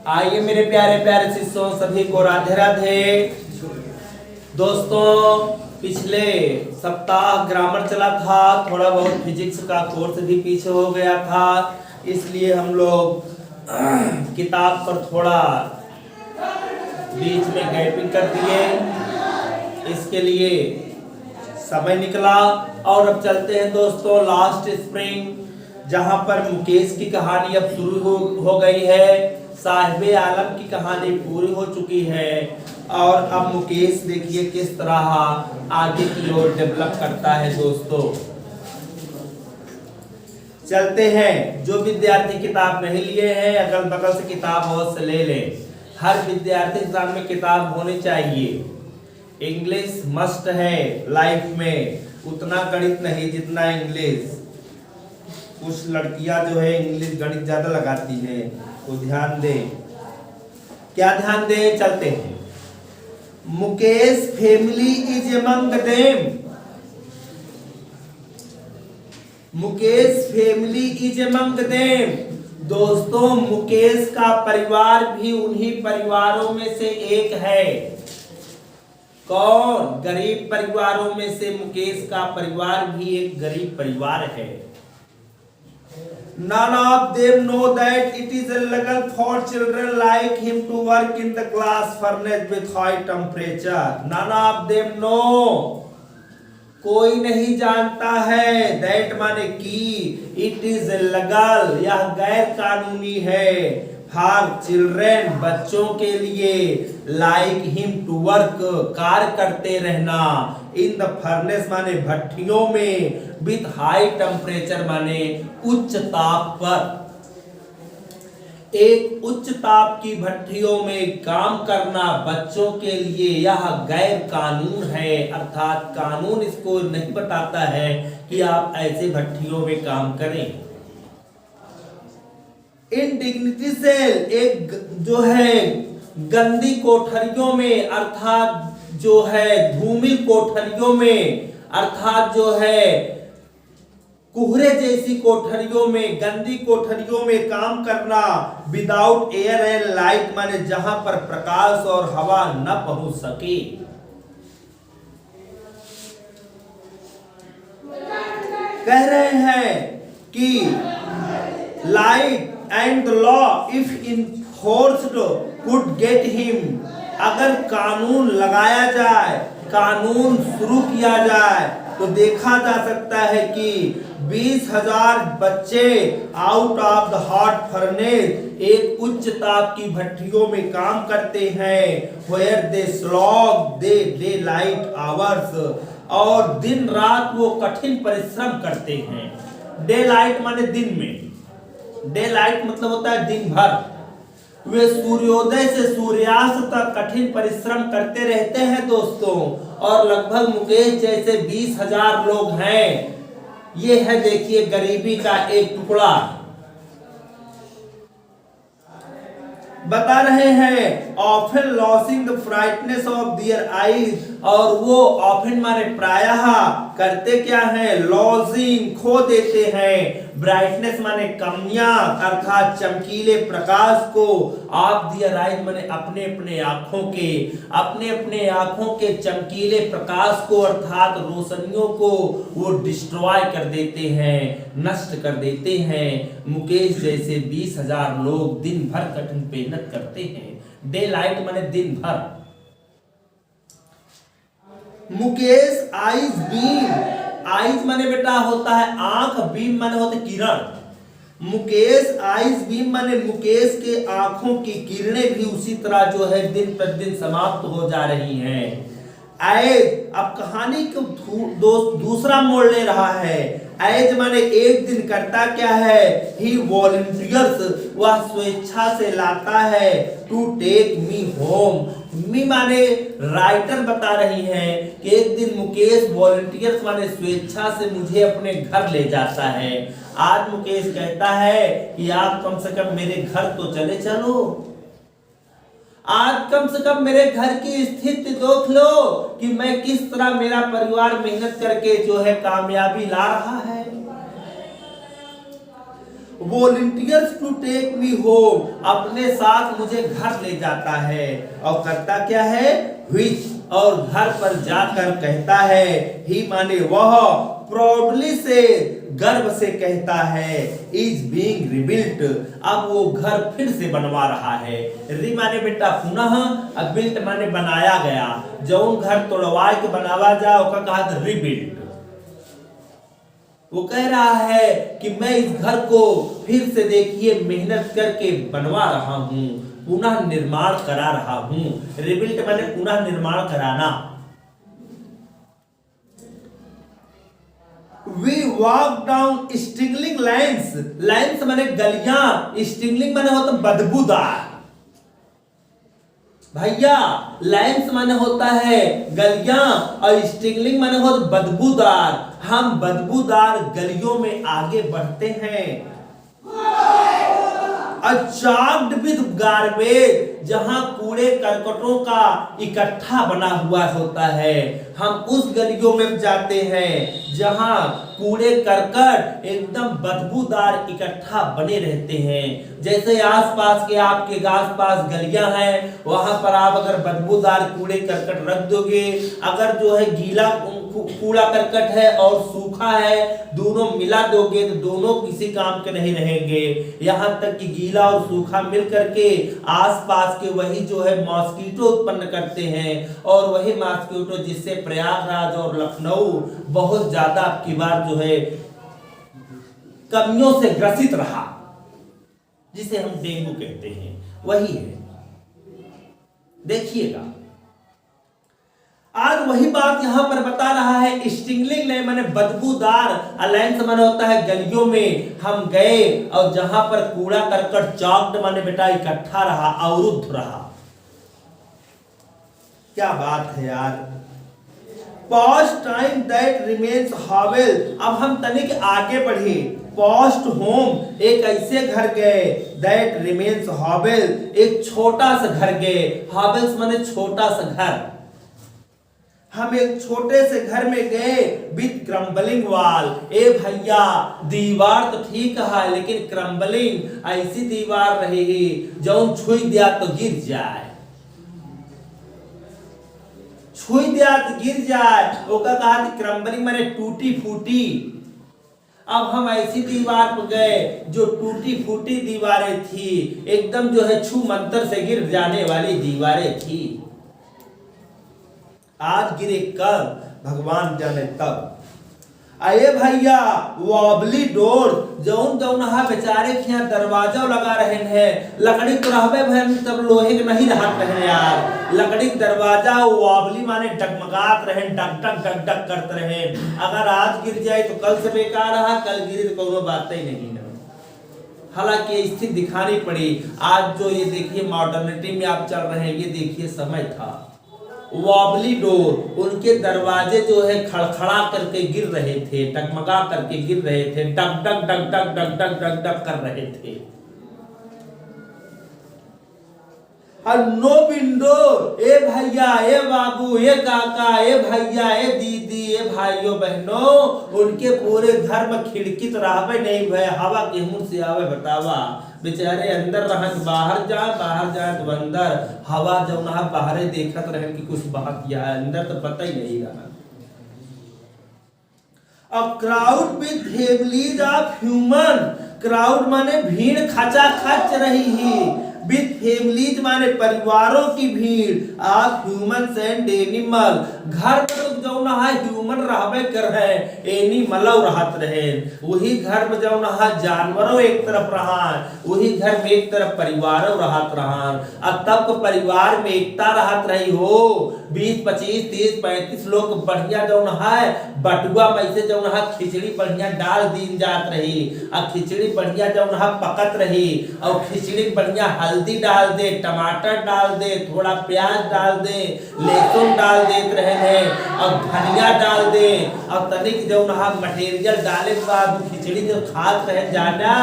आइए मेरे प्यारे प्यारे शिष्यों, सभी को राधे राधे। दोस्तों, पिछले सप्ताह ग्रामर चला था, थोड़ा बहुत फिजिक्स का कोर्स भी पीछे हो गया था, इसलिए हम लोग किताब पर थोड़ा बीच में गैपिंग कर दिए। इसके लिए समय निकला और अब चलते हैं दोस्तों लास्ट स्प्रिंग, जहां पर मुकेश की कहानी अब शुरू हो गई है। साहिबे आलम की कहानी पूरी हो चुकी है और अब मुकेश देखिए किस तरह आगे की ओर डेवलप करता है। दोस्तों चलते हैं। जो विद्यार्थी किताब नहीं लिए हैं, अगल बगल से किताब अवश्य ले लें। हर विद्यार्थी के सामने किताब होनी चाहिए। इंग्लिश मस्ट है लाइफ में, उतना गणित नहीं जितना इंग्लिश। कुछ लड़कियां जो है इंग्लिश गणित ज्यादा लगाती हैं, तो ध्यान दें। क्या ध्यान दें? चलते हैं। Mukesh family is among them. Mukesh family is among them. दोस्तों, मुकेश का परिवार भी उन्हीं परिवारों में से एक है। कौन? गरीब परिवारों में से मुकेश का परिवार भी एक गरीब परिवार है। None of them know that it is illegal for children like him to work in the glass furnace with high temperature. None of them know. कोई नहीं जानता है। That माने कि it is illegal, यह गैर कानूनी है। For children, बच्चों के लिए, like him to work, कार्य करते रहना, in the furnace माने भट्टियों में, with high temperature माने उच्च ताप पर। एक उच्च ताप की भट्टियों में काम करना बच्चों के लिए यह गैर कानून है। अर्थात कानून इसको नहीं बताता है कि आप ऐसे भट्टियों में काम करें। इंडिग्निटी सेल, एक जो है गंदी कोठरियों में, अर्थात जो है धूमिल कोठरियों में, अर्थात जो है कुहरे जैसी कोठरियों में, गंदी कोठरियों में काम करना। विदाउट एयर एंड लाइट माने जहां पर प्रकाश और हवा न पहुंच सके। कह रहे हैं कि light and the law if enforced could get him, अगर कानून लगाया जाए, कानून शुरू किया जाए, तो देखा जा सकता है कि 20,000 बच्चे out of the hot furnace, एक उच्च ताप की भट्टियों में काम करते हैं। where they slog they daylight hours, और दिन रात वो कठिन परिश्रम करते हैं। डे लाइट माने दिन में, डे लाइट मतलब होता है दिन भर। वे सूर्योदय से सूर्यास्त तक कठिन परिश्रम करते रहते हैं दोस्तों। और लगभग मुकेश जैसे 20,000 लोग हैं। ये है देखिए गरीबी का एक टुकड़ा। बता रहे हैं often losing the brightness of their eyes, और वो ऑफन माने प्रायः करते क्या है? लॉसिंग, खो देते हैं। ब्राइटनेस माने कमियां, अर्थात चमकीले प्रकाश को। ऑफ देयर आईज माने अपने अपने आंखों के, अपने अपने आंखों के चमकीले प्रकाश को, अर्थात रोशनियों को वो डिस्ट्रॉय कर देते हैं, नष्ट कर देते हैं। मुकेश जैसे 20,000 लोग दिन भर कठिन मेहनत करते हैं। डे लाइट माने दिन भर। मुकेश आईज बीम, आईज माने बेटा होता है आंख, बीम माने होते किरण। मुकेश आईज बीम माने मुकेश के आंखों की किरणें भी उसी तरह जो है दिन प्रतिदिन समाप्त हो जा रही हैं। एज, अब कहानी को दूसरा मोड़ ले रहा है। एज माने एक दिन करता क्या है? ही वॉलंटियर्स, वह स्वेच्छा से लाता है। टू टेक मी होम, मी माने राइटर बता रही हैं कि एक दिन मुकेश वॉलंटियर्स माने स्वेच्छा से मुझे अपने घर ले जाता है। आज मुकेश कहता है कि आप कम से कम मेरे घर तो चले चलो, आज कम से कम मेरे घर की स्थिति देख लो कि मैं किस तरह मेरा परिवार मेहनत करके जो है कामयाबी ला रहा है। Volunteers to take me home, अपने साथ मुझे घर ले जाता है। और करता क्या है? व्हिच, और घर पर जाकर कहता है, ही माने वह, प्राउडली से, गर्व से कहता है, इज बीइंग रिबिल्ट, अब वो घर फिर से बनवा रहा है। री माने बेटा पुनः, अब बिल्ट माने बनाया गया। जौन घर तोड़वा के बनावा जा ओका कहा था रिबिल्ट। वो कह रहा है कि मैं इस घर को फिर से देखिए मेहनत करके बनवा रहा हूं, पुनः निर्माण करा रहा हूं। रिबिल्ट माने पुनः निर्माण कराना। We walk down stingling lanes, lanes माने गलियां, स्टिंगलिंग माने होता बदबूदार। भैया लाइन्स माने होता है गलियां और स्टिंगलिंग माने होता बदबूदार। हम बदबूदार गलियों में आगे बढ़ते हैं। चार्ड विद गार्बेज, जहां कूड़े करकटों का इकट्ठा बना हुआ होता है, हम उस गलियों में जाते हैं जहां कूड़े करकट एकदम बदबूदार इकट्ठा बने रहते हैं। जैसे आसपास के आपके आसपास गलियां हैं, वहां पर आप अगर बदबूदार कूड़े करकट रख दोगे, अगर जो है गीला कूड़ा करकट है और सूखा है, दोनों मिला दोगे तो दोनों किसी काम के नहीं रहेंगे। यहां तक कि गीला और सूखा मिल करके आसपास के वही जो है मॉस्किटो उत्पन्न करते हैं, और वही मॉस्किटो जिससे प्रयागराज और लखनऊ बहुत ज्यादा आपकी बार जो है कमियों से ग्रसित रहा, जिसे हम डेंगू कहते हैं, वही है। देखिएगा आज वही बात यहां पर बता रहा है। स्टिंगलिंग ले माने बदबूदार, अलायंस माने होता है गलियों में हम गए और जहां पर कूड़ा करकट चॉक्ड माने बेटा इकट्ठा रहा, अवरुद्ध रहा। क्या बात है यार। Post time that remains hovel, अब हम तनिक आगे बढ़े। पोस्ट होम, एक ऐसे घर गए, दैट रिमेन्स हॉवेल, एक छोटा सा घर गए। हॉवेल्स माने छोटा सा घर। हम एक छोटे से घर में गए विथ क्रम्बलिंग वॉल। ए भैया दीवार तो ठीक है लेकिन क्रम्बलिंग ऐसी दीवार रहेगी जो छुई दिया तो गिर जाए, छुई दिया तो गिर जाए। ओका कहा क्रम्बलिंग माने टूटी फूटी। अब हम ऐसी दीवार पर गए जो टूटी फूटी दीवारें थी, एकदम जो है छू मंतर से गिर जाने वाली दीवारें थी। आज गिरे कल भगवान जाने तब। अये भैया वॉबली डोर, जौन जौन बेचारे के यहाँ दरवाजा लगा रहे हैं, लकड़ी तो रहबे भैन तब लोहे के नहीं रहत रहे यार। लकड़ी दरवाजा वॉबली माने डगमगात रहे, डग डग डग डग करते रहे। अगर आज गिर जाए तो कल से बेकार रहा, कल गिरे तो कोई बात ही नहीं है। हालांकि स्थिति दिखानी पड़ी। आज जो ये देखिए मॉडर्निटी में आप चल रहे हैं, ये देखिए समय था। वॉबली डोर, उनके दरवाजे जो है खड़खड़ा करके गिर रहे थे, टकमगा करके गिर रहे थे, डग डग डग डग डग डग डग डग कर रहे थे। और नो विंडो, ए भैया ए बाबू ए काका ए भैया ए दीदी ए भाइयों बहनों, उनके पूरे घर में खिड़की तो रहबे नहीं भय, हवा केहूं से आवे बतावा। बेचारे अंदर रहत बाहर जाए तो अंदर, हवा जब ना बाहरे देखत रहे कि कुछ बात या अंदर तो पता ही नहीं रहा। A crowd with families of human, crowd माने भीड़ खचा खच रही है, विथ फैमिलीज माने परिवारों की भीड़, आप ह्यूमन एंड एनिमल, घर में तो जो ना ह्यूमन रहबे कर है, एनिमल रहत रहे। वही घर में जो ना जानवरों एक तरफ रहा, वही घर में एक तरफ परिवारों रहत रहा। अब तब तो परिवार में एकता रहत रही हो, 20 25 30 35 लोग बढ़िया जो ना बटुआ में से जो ना खिचड़ी बढ़िया डाल दी जात रही, और खिचड़ी बढ़िया जो ना पकत रही, और खिचड़ी बढ़िया हल्दी डाल दे, टमाटर डाल दे, थोड़ा प्याज डाल दे, लहसुन डाल देते रहे हैं, और धनिया डाल दे, और तनिक जो ना मटेरियल डाले के बाद खिचड़ी जो खात रहे जाना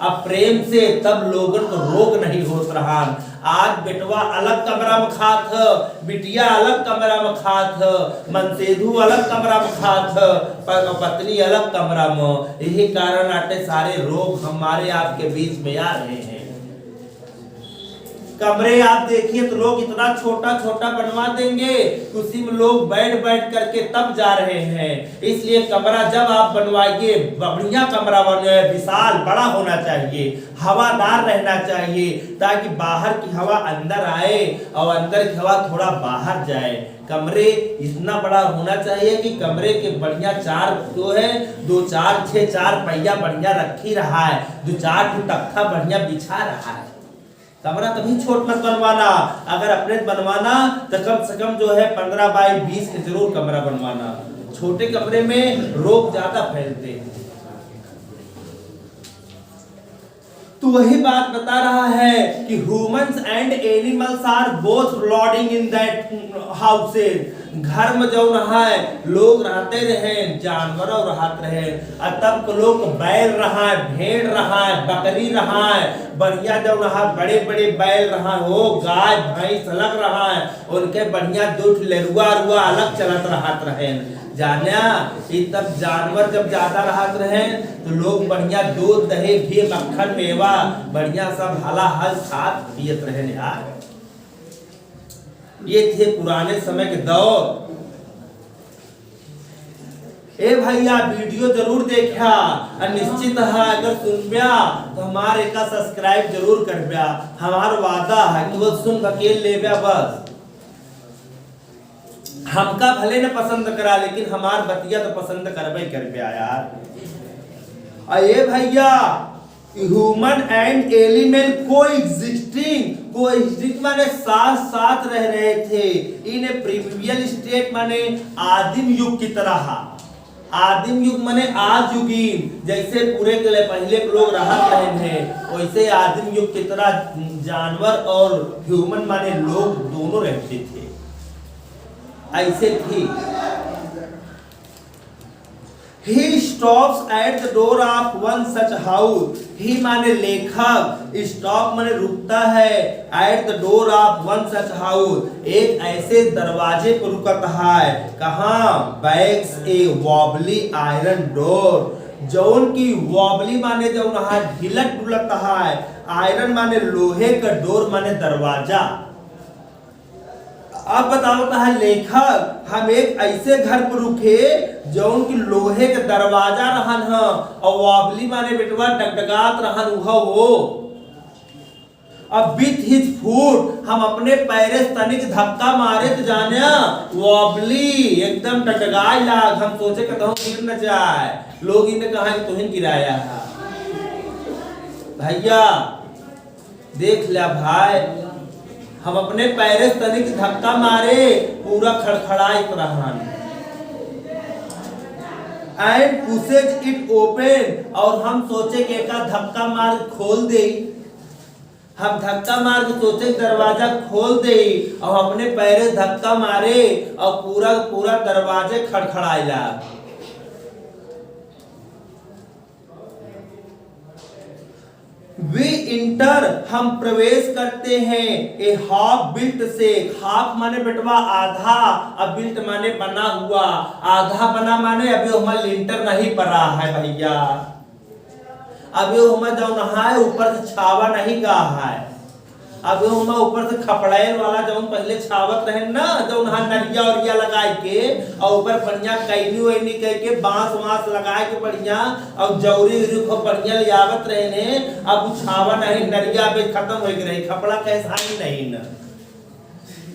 अब प्रेम से, तब लोगों को रोग नहीं होत रहा। आज बेटवा अलग कमरा में खात ह, बिटिया अलग कमरा में खात ह, मनसेधु अलग कमरा में खात ह, पत्नी अलग कमरा में। यही कारण आटे सारे रोग हमारे आपके बीच में आ रहे हैं। कमरे आप देखिए तो लोग इतना छोटा छोटा बनवा देंगे, उसी में लोग बैठ बैठ करके तब जा रहे हैं। इसलिए कमरा जब आप बनवाइए, बढ़िया कमरा बने, विशाल बड़ा होना चाहिए, हवादार रहना चाहिए, ताकि बाहर की हवा अंदर आए और अंदर की हवा थोड़ा बाहर जाए। कमरे इतना बड़ा होना चाहिए कि कमरे के बढ़िया चार जो है, 2 4 6 4 पहिया बढ़िया रखी रहा है, 2 4 तख्ता बढ़िया बिछा रहा है। कमरा कभी छोट मत बनवाना, अगर अपने बनवाना तो कम से कम जो है 15 बाई 20 के जरूर कमरा बनवाना। छोटे कमरे में रोग ज्यादा फैलते हैं। तो वही बात बता रहा है कि humans and animals are both lodging in that houses. घर में जो है लोग रहते रहे, जानवर रहते रहे, तब को लोग बैल रहा है, भेड़ रहा है, बकरी रहा है, बढ़िया जो रहा बड़े बड़े बैल रहा हो, गाय भैंस अलग रहा है, उनके बढ़िया दूध लेरुआ रुआ अलग चलत रहत रहे। जाना तब जानवर जब ज्यादा रहत रहे तो लोग बढ़िया दूध दही घी मक्खन मेवा बढ़िया सब हला हल खात पियत रहे यार। ये थे पुराने समय के दौर। ए भैया वीडियो जरूर देखा और निश्चित है अगर सुनब्या तो हमारे का सब्सक्राइब जरूर करब्या। हमार वादा है कि वो सुन अकेले लेब्या बस। हमका भले न पसंद करा लेकिन हमार बतिया तो पसंद करबे करब्या यार। अये भैया ह्यूमन एंड एलिमेंट कोएग्जिस्टिंग माने साथ साथ रह रहे थे इन ए प्रीवियल स्टेट माने आदिम युग की तरह। आदिम युग माने आज युगीन, जैसे पूरे के लिए पहले के लोग रहत रहे थे वैसे आदिम युग की तरह जानवर और ह्यूमन माने लोग दोनों रहते थे। ऐसे थी। He stops at the door of one such house. He माने लेखक, stop माने रुकता है, at the door of one such house एक ऐसे दरवाजे पर रुकता है। कहाँ? Backs a wobbly iron door। जौन की wobbly माने जौन है ढिलत डुलत है, आयरन माने लोहे का, डोर माने दरवाजा। अब बताओ है लेखक हम एक ऐसे घर पर रुके जौन की लोहे के दरवाजा रहन ह और वाबली माने बेटवा डगडगात रहन उह हो। अब विथ हिज फुट हम अपने पैरे तनिक धक्का मारे तो जाने वाबली एकदम डगडगाए लाग। हम सोचे कि कहूं गिर न जाए, लोग इन्हें कहा कि तुहिन गिराया है। भैया देख लिया भाई, हम अपने पैरे तनिक धक्का मारे पूरा खड़खड़ाइत रहन। एंड पुशेज इट ओपन और हम सोचे कि एक धक्का मार खोल दे। हम धक्का मार के सोचे दरवाजा खोल दे और अपने पैरे धक्का मारे और पूरा पूरा दरवाजे खड़खड़ाइला। वी इंटर हम प्रवेश करते हैं ए हाफ बिल्ट से। हाफ माने बेटवा आधा, अब बिल्ट माने बना हुआ। आधा बना माने अभी हमारा लिंटर नहीं पड़ा है भैया, अभी हमारा जो नहाए ऊपर से छावा नहीं गा है। अब हम ऊपर से खपड़ैल वाला जौन पहले छावत रहे ना, जौन हां नरिया उरिया लगाए के और ऊपर बढ़िया कैनी वैनी कह के बांस वांस लगाए के बढ़िया और जौरी उरी को बढ़िया लियावत रहे ने। अब छावा नहीं, नरिया पे खत्म हो गई रही, खपड़ा कैसा ही नहीं ना।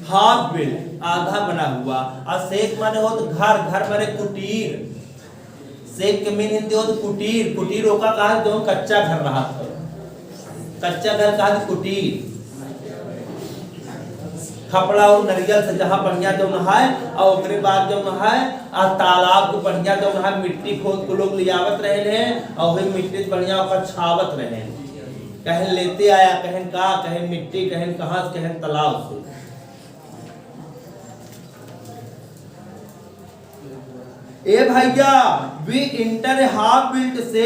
हाफ बिल्ड आधा बना हुआ। और शेख माने हो तो घर, घर माने कुटीर। शेख के मीन हिंदी हो तो कुटीर, कुटीर होका कहा जो कच्चा घर रहा था, कच्चा घर कहा कुटीर। खपड़ा और नरियल से जहाँ बढ़िया जो नहाए और उसके बाद जो नहाए तालाब को बढ़िया जो नहाए मिट्टी खोद को लोग लियावत रहे हैं और वही मिट्टी बढ़िया ऊपर छावत रहे हैं। कहीं लेते आया, कहीं का, कहीं मिट्टी, कहीं कहाँ, कहीं तालाब से। ए भैया वी इंटर हाफ बिल्ट से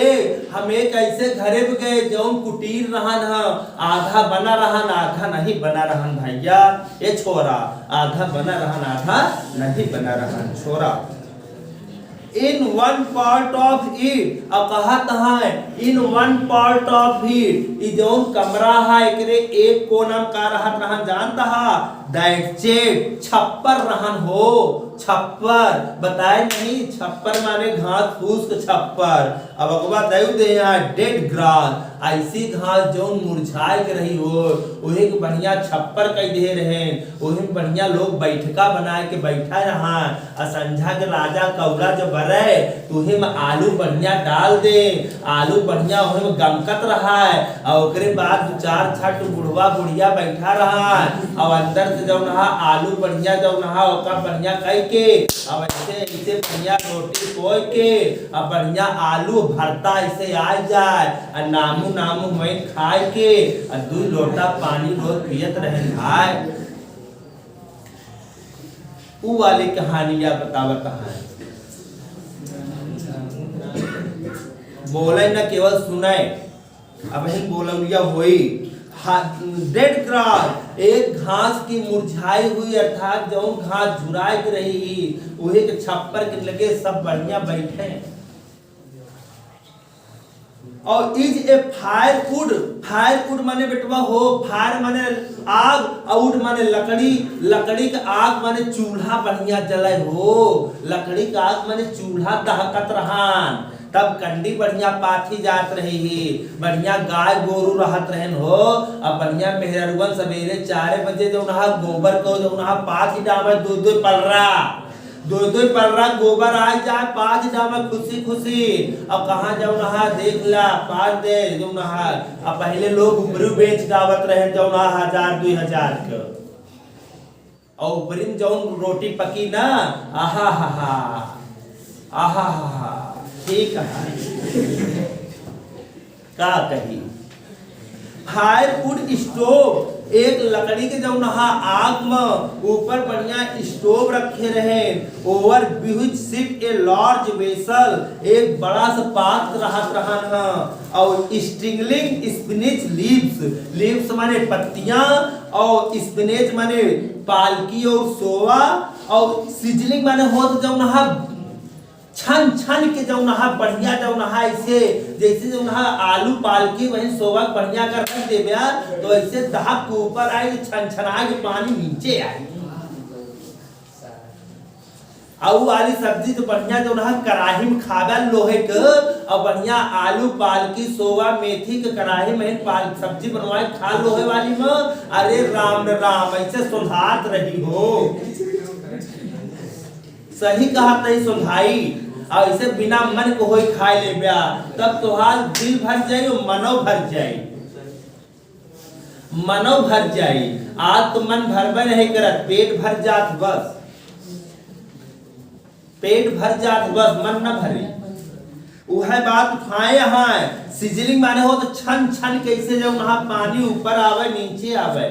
हम एक ऐसे घरे पे गए जौन कुटीर रहन है, आधा बना रहन आधा नहीं बना रहन भैया। ए छोरा आधा बना रहन आधा नहीं बना रहन छोरा। In one part of it, अब कहत है in one part of it, ई जौन कमरा है एकरे एक कोना का रहत रहन जानता है दैट चेट, छप्पर रहन हो, छप्पर बताए नहीं, छप्पर माने घास फूस के छप्पर। अब अगवा दयु दे यहाँ डेड ग्रास, ऐसी घास जौन मुरझाए के रही हो वही के बढ़िया छप्पर कई दे रहे, वही में बढ़िया लोग बैठका बनाए के बैठा रहा। असंझा के राजा कौड़ा जो बरे तुहे में आलू बढ़िया डाल दे, आलू बढ़िया वही में गमकत रहा है, और ओकरे बाद दो चार छठ बुढ़वा बुढ़िया बैठा रहा है, और अंदर से जौन हा आलू बढ़िया जौन हा ओका बढ़िया कई के, अब ऐसे बढ़िया रोटी कोई के, अब बढ़िया आलू भरता ऐसे आ जाए, और नामू मैं खाए के, और 2 लोटा पानी रोज पियत रहे खाए। उ वाली कहानियां बतावत है, बोले न केवल सुने। अब ही बोलिया हुई डेड ग्रास, एक घास की मुरझाई हुई अर्थात जो घास झुराई रही वही के छप्पर के लगे सब बढ़िया बैठे। और इज ए फायरवुड, फायरवुड माने बेटवा हो, फायर माने आग, वुड माने लकड़ी, लकड़ी का आग माने चूल्हा बढ़िया जले हो, लकड़ी का आग माने चूल्हा दहकत रहान, तब कंडी बढ़िया पाथी जात रही, बढ़िया गाय गोरू रहत रहन हो। अब बढ़िया मेहरुवन सवेरे 4 बजे जो नहा गोबर को जो नहा पाथी डामे 2-2 पलरा गोबर आ जाए 5 डामे खुशी खुशी। अब कहाँ जाओ नहा देख ला 5 दे जो नहा, अब पहले लोग उमरू बेच दावत रहे जो नहा 1000-2000 के, और ऊपरी जौन रोटी पकी ना आहा हा हा आहा हा ठीक है का कही। फायरवुड स्टोव, एक लकड़ी के जो नहा आग में ऊपर बढ़िया स्टोव रखे रहे, over which sit a large vessel, एक बड़ा सा पात्र रहत रहन है, और स्ट्रिंगलिंग स्पिनिच लीव्स, लीव्स माने पत्तियां, और स्पिनेच माने पालकी और सोवा, और सिजलिंग माने होत जो नहा छन छन के जो नहा बढ़िया जो नहा ऐसे जैसे जो नहा आलू पालकी वही सोवा बढ़िया कर रख देबे तो ऐसे दाग के ऊपर आए छन छना के पानी नीचे आए। आउ वाली सब्जी तो बढ़िया जो नहा कढ़ाई में खावे लोहे के, और बढ़िया आलू पालकी सोवा मेथी के कढ़ाई में पाल सब्जी बनवाए खा लोहे वाली में। अरे राम राम ऐसे सुधात रही हो, सही कहा तही सुधाई, और इसे बिना मन को होई खाए ले ब्या तब तुहार दिल भर जाए और मनो भर जाए, मनो भर जाए। आज तो मन भरबे नहीं करत, पेट भर जात बस, पेट भर जात बस मन न भरे। वह बात खाए हैं सिजलिंग माने हो तो छन छन कैसे जब वहां पानी ऊपर आवे नीचे आवे।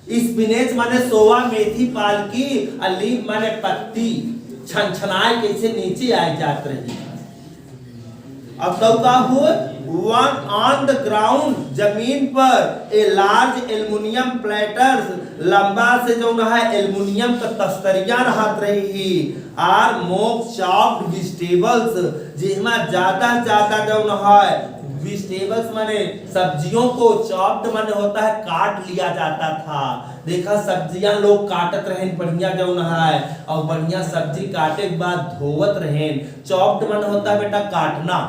स्पिनेच माने सोवा मेथी पालकी, लीफ माने पत्ती, छन छनाए कैसे नीचे आ जात रही। अब तो का हुआ वन ऑन द ग्राउंड, जमीन पर ए लार्ज एल्युमिनियम प्लेटर्स, लंबा से जो है एल्युमिनियम का तस्तरिया रहत रही, आर मोक चॉप्ड वेजिटेबल्स, जिसमें ज्यादा जो है वेजिटेबल्स माने सब्जियों को, चॉप्ड माने होता है काट लिया जाता था। देखा सब्जियां लोग काटत रहे बढ़िया जो है, और बढ़िया सब्जी काटे के बाद धोवत रहे। चॉप्ड माने होता है बेटा काटना,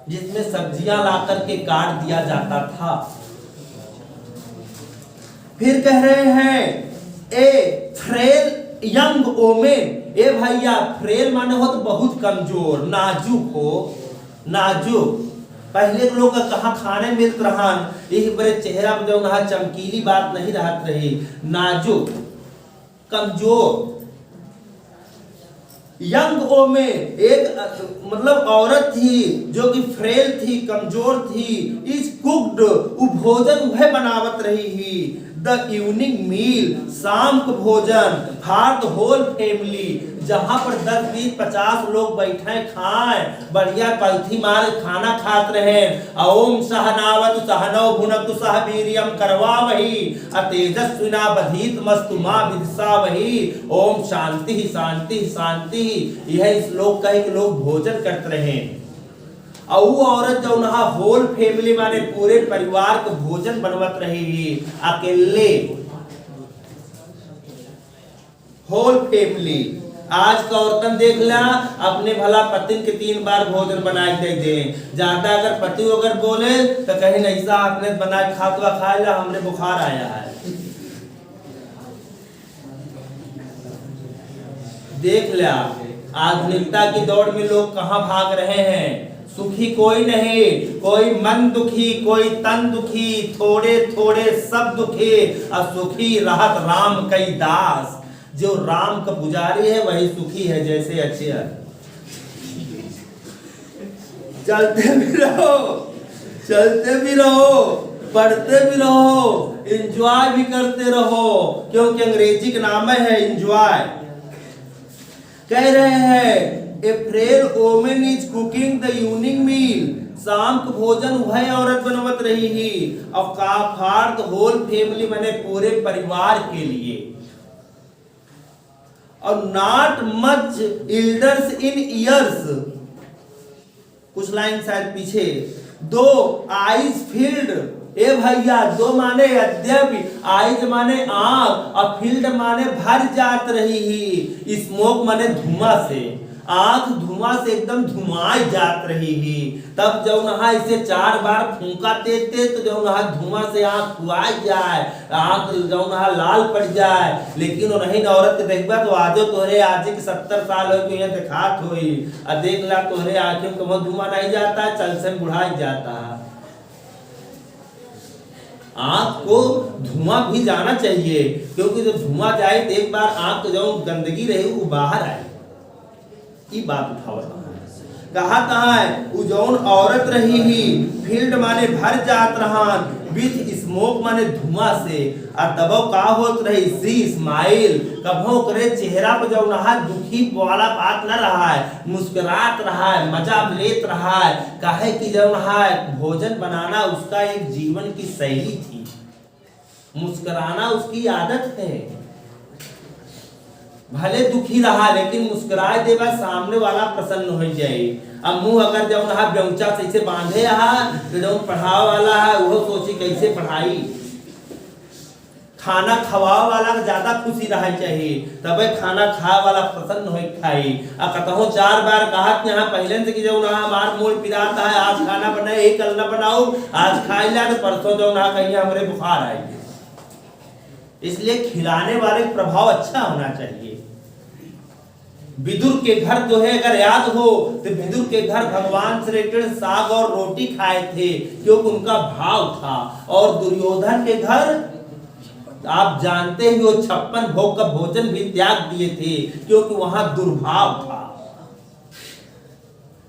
जिसमें सब्जियां ला करके काट दिया जाता था। फिर कह रहे हैं ए फ्रेल यंग ओमेन, ए भैया फ्रेल माने हो तो बहुत कमजोर, नाजुक हो, नाजुक। पहले लोग का कहाँ खाने मिलत रहन, यही बड़े चेहरा में जो नहा चमकीली बात नहीं रहत रही, नाजुक कमजोर। यंग ओ में एक मतलब औरत थी जो कि फ्रेल थी, कमजोर थी। इज कुक्ड, उ भोजन वह बनावत रही ही। द इवनिंग मील, शाम को भोजन, फॉर द होल फैमिली, जहां पर 10, 20, 50 लोग बैठे खाएं, बढ़िया पलथी मार खाना खात रहे। ओम सहनावतु सहनौ भुनक्तु सह वीर्यम करवावहि अतेजस्विनावधीत मस्तु मा विद्सावहि। ओम शांति शांति शांति, यह श्लोक कहे कि लोग भोजन करते रहे। और वो औरत जो नहा होल फैमिली माने पूरे परिवार को भोजन बनवत रही, अकेले होल फैमिली। आज का औरतन देख ला, अपने भला पति के 3 बार भोजन बनाए दे, ज्यादा अगर पति अगर बोले तो कहीं नहीं सा आपने बनाए खा ला, हमरे बुखार आया है। देख लिया आधुनिकता की दौड़ में लोग कहां भाग रहे हैं। सुखी कोई नहीं, कोई मन दुखी, कोई तन दुखी, थोड़े थोड़े सब दुखी, और सुखी रहत राम कई दास। जो राम का पुजारी है वही सुखी है, जैसे अच्छे चलते भी रहो, चलते भी रहो, पढ़ते भी रहो, एंजॉय भी करते रहो, क्योंकि अंग्रेजी का नाम है एंजॉय। कह रहे हैं A frail woman is cooking the evening meal, शाम को भोजन वह औरत बनवत रही ही, और फॉर द होल फैमिली मैंने पूरे परिवार के लिए। और not much elders in years, कुछ लाइन शायद पीछे, दो आईज फील्ड, ए भैया दो माने यद्यपि, आईज माने आंख और फील्ड माने भर जात रही ही, स्मोक माने धुआं से, आंख धुआं से एकदम धुआं जात रही ही। तब जब नहा इसे 4 बार फूंका देते तो जब नहा धुआं से आंख खुआ जाए, आंख जब नहा लाल पड़ जाए। लेकिन वो नहीं औरत के देखबा तो आजो तोहरे आजे के 70 साल हो गए दिखात होई, और देख ला तोहरे आंखें में धुआं नहीं जाता है, चल से बुढ़ा जाता है। आंख को धुआं भी जाना चाहिए, क्योंकि जब धुआं जाए तो एक बार आंख जो गंदगी रही वो बाहर आए। ये बात उठावत कहा कहा है, उ जौन औरत रही ही फील्ड माने भर जात रहान, विथ स्मोक माने धुआं से, और तबो का होत रही सी स्माइल, कभो करे चेहरा पर जब नहा दुखी वाला बात न रहा है, मुस्कुरात रहा है, मजा लेत रहा है। काहे कि जब नहा भोजन बनाना उसका एक जीवन की शैली थी, मुस्कुराना उसकी आदत है। भले दुखी रहा लेकिन मुस्कुराए देवा सामने वाला प्रसन्न हो जाए। अब मुंह अगर जब नहा बेउचा से बांधे रहा तो जो पढ़ाव वाला है वो सोची कैसे पढ़ाई। खाना खवाओ वाला ज्यादा खुशी रहा चाहिए, तब खाना खा वाला प्रसन्न हो खाई। अब कतहो 4 बार कहा कि यहाँ पहले से कि जो ना हमार मूड पिराता है, आज खाना बनाए कल ना बनाओ, आज खाई ला तो परसों जो ना कहीं हमारे बुखार आएगी। इसलिए खिलाने वाले प्रभाव अच्छा होना चाहिए। विदुर के घर जो है अगर याद हो तो विदुर के घर भगवान श्री कृष्ण साग और रोटी खाए थे, क्योंकि उनका भाव था। और दुर्योधन के घर आप जानते ही वो 56 भोग का भोजन भी त्याग दिए थे, क्योंकि वहां दुर्भाव था।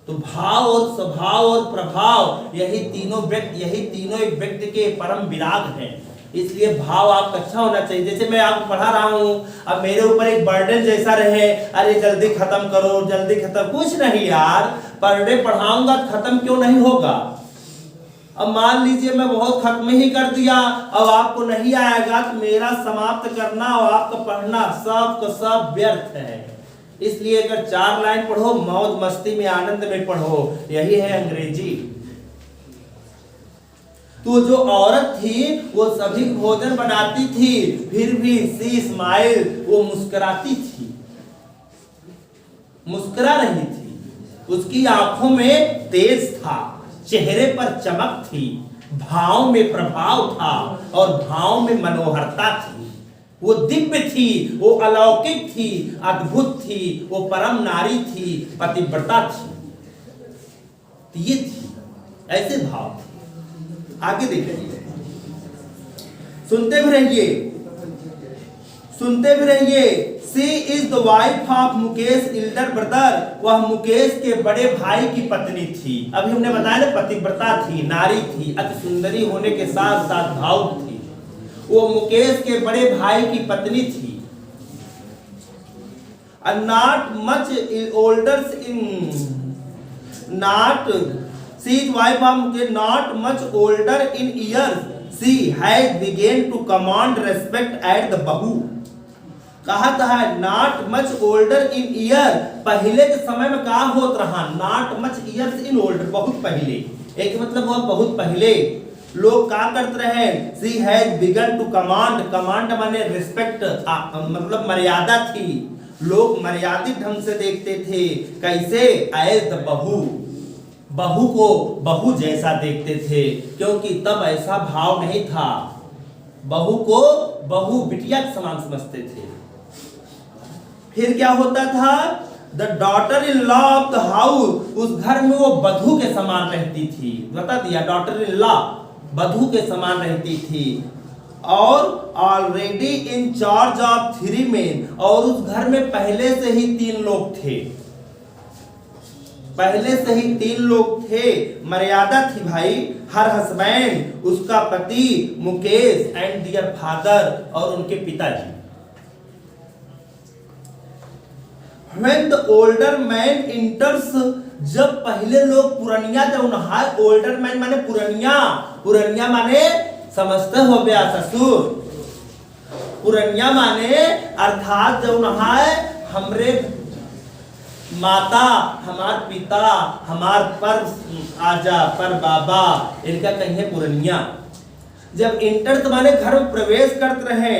तो भाव और स्वभाव और प्रभाव यही तीनों एक व्यक्ति के परम विराग हैं। इसलिए भाव आपका अच्छा होना चाहिए। जैसे मैं आपको पढ़ा रहा हूँ, अब मेरे ऊपर एक बर्डन जैसा रहे, अरे जल्दी खत्म करो, जल्दी खत्म, कुछ नहीं यार, पर डे पढ़ाऊंगा खत्म क्यों नहीं होगा। अब मान लीजिए मैं बहुत खत्म ही कर दिया, अब आपको नहीं आएगा तो मेरा समाप्त करना और आपका पढ़ना सब का सब व्यर्थ है। इसलिए अगर 4 लाइन पढ़ो, मौज मस्ती में आनंद में पढ़ो, यही है अंग्रेजी। तो जो औरत थी वो सभी भोजन बनाती थी, फिर भी सी स्माइल, वो मुस्कुराती थी, मुस्कुरा रही थी। उसकी आंखों में तेज था, चेहरे पर चमक थी, भाव में प्रभाव था और भाव में मनोहरता थी। वो दिव्य थी, वो अलौकिक थी, अद्भुत थी, वो परम नारी थी, पतिव्रता थी। ये थी, ऐसे भाव थे। आगे देखिए, सुनते भी रहिए, सुनते भी रहिए। She is the wife of Mukesh Elder brother, वह मुकेश के बड़े भाई की पत्नी थी। अभी हमने बताया ना, पतिव्रता थी, नारी थी, अति सुंदरी होने के साथ साथ भाव थी। वो मुकेश के बड़े भाई की पत्नी थी। Not much older in not she is wife of Mukesh, not much older in years, she has began to command respect at the बहू। कहा था not much older in year, पहले के समय में कहा होत रहा not much years in older, बहुत पहले, एक मतलब वह बहुत पहले लोग क्या करते रहे, she has begun to command, command माने रिस्पेक्ट, मतलब मर्यादा थी, लोग मर्यादित ढंग से देखते थे, कैसे, एज द बहू, बहू को बहू जैसा देखते थे, क्योंकि तब ऐसा भाव नहीं था, बहू को बहू बिटिया के समान समझते थे। फिर क्या होता था, the daughter in law of the house, उस घर में वो बधू के समान रहती थी, बता दिया, डॉटर इन लॉ बधू के समान रहती थी, और already in charge of 3 main, और उस घर में पहले से ही 3 लोग थे, पहले से ही 3 लोग थे, मर्यादा थी भाई, हर हस्बैंड, उसका पति मुकेश एंड दियर फादर, और उनके पिताजी। When the older man enters, जब पहले लोग पुरनिया जब नहाय, ओल्डर मैन माने पुरनिया, पुरनिया माने समझते हो गया ससुर, पुरनिया माने अर्थात जब नहाय हमरे माता, हमार पिता, हमार पर आजा, पर बाबा, इनका कहीं पुरनिया, जब इंटर तो माने घर में प्रवेश करते रहे,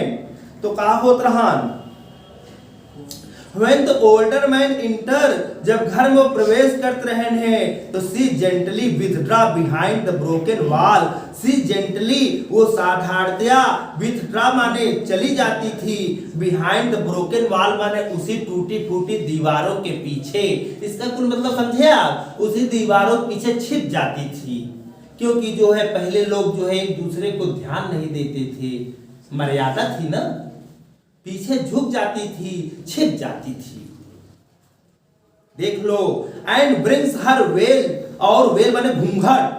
तो का होत रहा, When the older man enter, जब घर में प्रवेश करते रहे हैं, तो she gently withdraw behind the broken wall, she gently, वो साधारणतया, withdraw माने चली जाती थी, behind the broken wall माने उसी टूटी फूटी दीवारों के पीछे, इसका कुल मतलब समझे आप, उसी दीवारों के पीछे छिप जाती थी, क्योंकि जो है पहले लोग जो है एक दूसरे को ध्यान नहीं देते थे, मर्यादा थी ना, पीछे झुक जाती थी, छिप जाती थी, देख लो, एंड ब्रिंग्स हर वेल, और वेल माने घूंघट,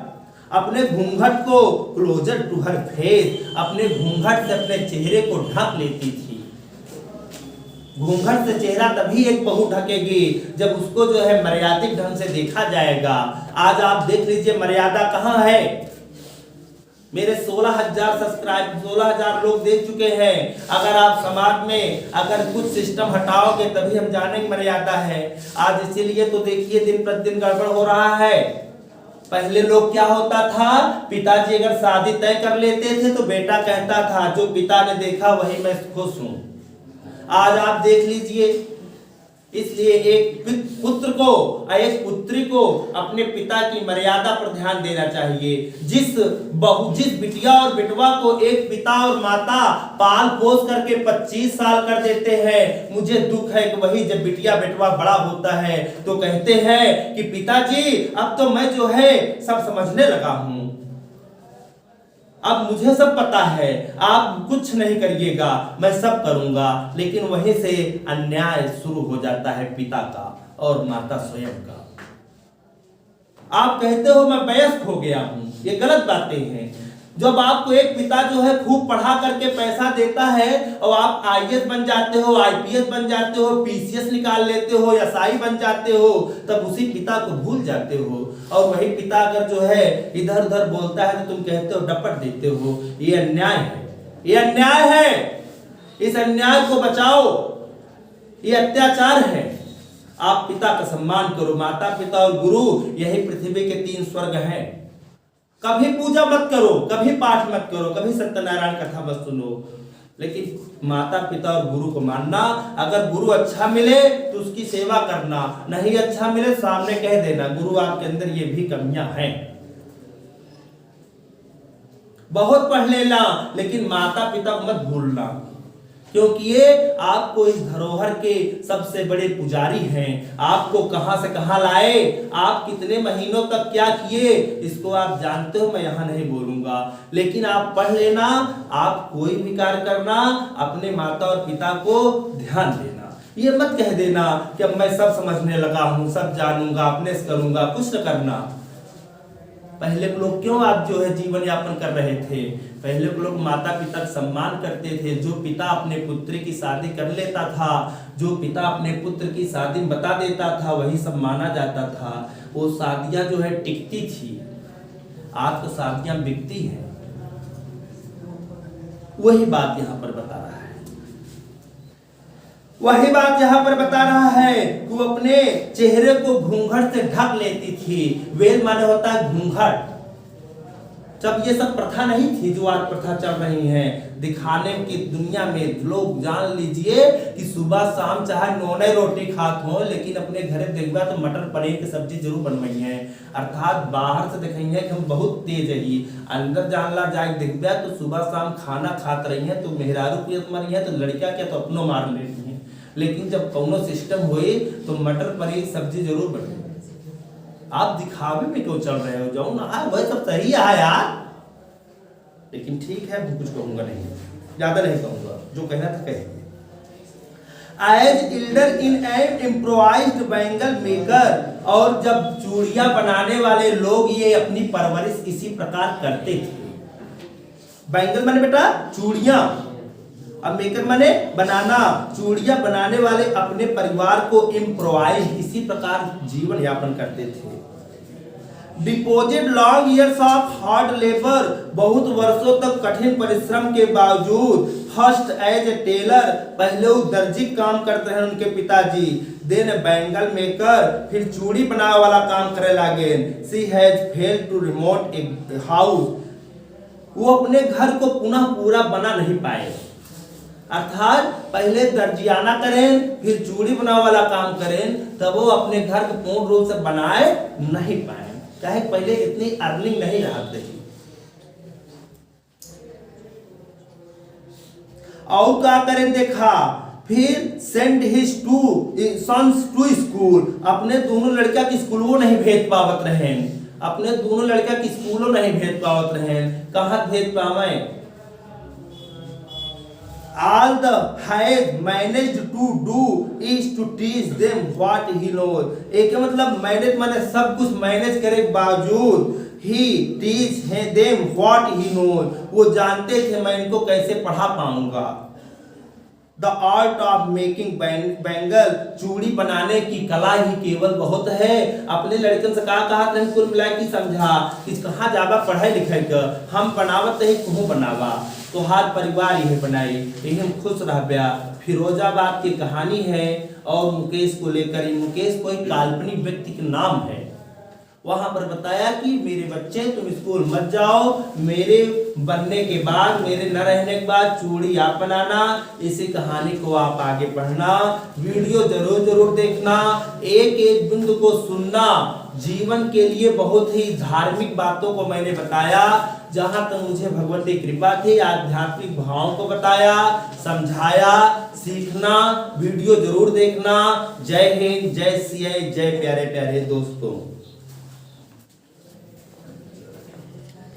अपने घूंघट को क्लोजर टू हर फेस, अपने घूंघट से अपने चेहरे को ढक लेती थी, घूंघट से चेहरा तभी एक बहू ढकेगी जब उसको जो है मर्यादित ढंग से देखा जाएगा। आज आप देख लीजिए मर्यादा कहाँ है, मेरे 16,000 सब्सक्राइब, 16,000 लोग देख चुके हैं, अगर आप समाज में अगर कुछ सिस्टम हटाओगे तभी हम जानेंगे मर्यादा है। आज इसीलिए तो देखिए दिन प्रतिदिन गड़बड़ हो रहा है। पहले लोग क्या होता था, पिताजी अगर शादी तय कर लेते थे तो बेटा कहता था जो पिता ने देखा वही मैं खुश हूं। आज आप देख लीजिए, इसलिए एक पुत्र को एक पुत्री को अपने पिता की मर्यादा पर ध्यान देना चाहिए। जिस बिटिया और बिटवा को एक पिता और माता पाल पोस करके 25 साल कर देते हैं, मुझे दुख है कि वही जब बिटिया बेटवा बड़ा होता है तो कहते हैं कि पिताजी अब तो मैं जो है सब समझने लगा हूं, अब मुझे सब पता है, आप कुछ नहीं करिएगा, मैं सब करूंगा। लेकिन वहीं से अन्याय शुरू हो जाता है पिता का और माता स्वयं का। आप कहते हो मैं वयस्क हो गया हूं, ये गलत बातें हैं। जब आपको एक पिता जो है खूब पढ़ा करके पैसा देता है और आप आईएएस बन जाते हो, आईपीएस बन जाते हो, पीसीएस निकाल लेते हो, एसआई बन जाते हो, तब उसी पिता को भूल जाते हो। और वही पिता अगर जो है इधर उधर बोलता है तो तुम कहते हो, डपट देते हो। ये अन्याय है, ये अन्याय है, इस अन्याय को बचाओ, ये अत्याचार है। आप पिता का सम्मान करो। माता पिता और गुरु यही पृथ्वी के 3 स्वर्ग हैं। कभी पूजा मत करो, कभी पाठ मत करो, कभी सत्यनारायण कथा मत सुनो, लेकिन माता पिता और गुरु को मानना। अगर गुरु अच्छा मिले तो उसकी सेवा करना, नहीं अच्छा मिले सामने कह देना गुरु आपके अंदर ये भी कमियां हैं, बहुत पढ़ लेना, लेकिन माता पिता को मत भूलना, क्योंकि ये आपको इस धरोहर के सबसे बड़े पुजारी हैं। आपको कहां से कहां लाए, आप कितने महीनों तक क्या किए, इसको आप जानते हो, मैं यहां नहीं बोलूंगा। लेकिन आप पढ़ लेना, आप कोई भी कार्य करना, अपने माता और पिता को ध्यान देना। ये मत कह देना कि अब मैं सब समझने लगा हूं, सब जानूंगा, अपने से करूंगा, कुछ न करना। पहले के लोग क्यों आप जो है जीवन यापन कर रहे थे? पहले के लोग माता पिता का सम्मान करते थे। जो पिता अपने पुत्र की शादी कर लेता था, जो पिता अपने पुत्र की शादी बता देता था, वही सब माना जाता था। वो शादियां जो है टिकती थी। आज तो शादियां बिकती हैं। वही बात यहाँ पर बता रहा है। वही बात यहाँ पर बता रहा है कि वो अपने चेहरे को घूंघट से ढक लेती थी। वेल माने होता है घूंघट। जब ये सब प्रथा नहीं थी जो आज प्रथा चल रही है, दिखाने की दुनिया में लोग जान लीजिए कि सुबह शाम चाहे नौने रोटी खात हो, लेकिन अपने घरे देखबा तो मटर पनीर की सब्जी जरूर बनवाई है। अर्थात बाहर से देखेंगे कि हम बहुत तेज है, अंदर जानला जाए देखबा तो सुबह शाम खाना खात रही है तो मेहरारू पियत मरी है तो लड़का क्या तो अपनो मार लेती है। लेकिन जब कौनो सिस्टम हुई तो मटर पनीर सब्जी जरूर बने। आप दिखावे में क्यों चल रहे हो? जाओ ना, वह सब सही है यार। लेकिन ठीक है, कुछ कहूंगा नहीं, ज्यादा नहीं कहूंगा, जो कहना था कहेंगे। As elder in an improvised bangle maker, और जब चूड़ियां बनाने वाले लोग ये अपनी परवरिश इसी प्रकार करते थे। बैंगल माने बेटा चूड़ियां, अब मेकर माने बनाना। चूड़ियां बनाने वाले अपने परिवार को इम्प्रोवाइज इसी प्रकार जीवन यापन करते थे। Deposit long years of hard labour, बहुत वर्षों तक कठिन परिश्रम के बावजूद। फर्स्ट एज ए टेलर, पहले वो दर्जी काम करते हैं उनके पिताजी। देन बैंगल मेकर, फिर चूड़ी बनाने वाला काम करे लागे। She has failed to remote a house, वो अपने घर को पुनः पूरा बना नहीं पाए। अर्थात पहले दर्जियाना करें, फिर चूड़ी बनाने वाला काम करें, तब वो अपने घर को पूर्ण रूप से बनाए नहीं पाए। चाहे पहले इतनी अर्निंग नहीं रहते थी। और क्या करें देखा, फिर send his two sons to school, अपने दोनों लड़का की स्कूल वो नहीं भेज पावत रहे। अपने दोनों लड़का की स्कूलों नहीं भेज पावत रहे। कहाँ भेज पावे? All the has managed to do is to teach them what he knows. एक मतलब मैनेज माने सब कुछ मैनेज करे के बावजूद he teach them what he knows, वो जानते थे मैं इनको कैसे पढ़ा पाऊंगा। The art of making bangle, चूड़ी बनाने की कला ही केवल बहुत है। अपने लड़कन से कहा कुल मिला की समझा कि कहाँ जावा पढ़ाई लिखाई का, हम बनावत है कहूँ बनावा, तो हर परिवार यही बनाई, यही हम खुश रह गया। फिरोजाबाद की कहानी है और मुकेश को लेकर, मुकेश कोई काल्पनिक व्यक्ति का नाम है। वहां पर बताया कि मेरे बच्चे तुम स्कूल मत जाओ, मेरे बनने के बाद, मेरे न रहने के बाद चूड़ी आप बनाना। इसी कहानी को आप आगे पढ़ना, वीडियो जरूर देखना, एक एक बिंदु को सुनना। जीवन के लिए बहुत ही धार्मिक बातों को मैंने बताया, जहां तक मुझे भगवती कृपा थी आध्यात्मिक भावों को बताया, समझाया। सीखना, वीडियो जरूर देखना। जय हिंद, जय सिया, जय प्यारे प्यारे दोस्तों।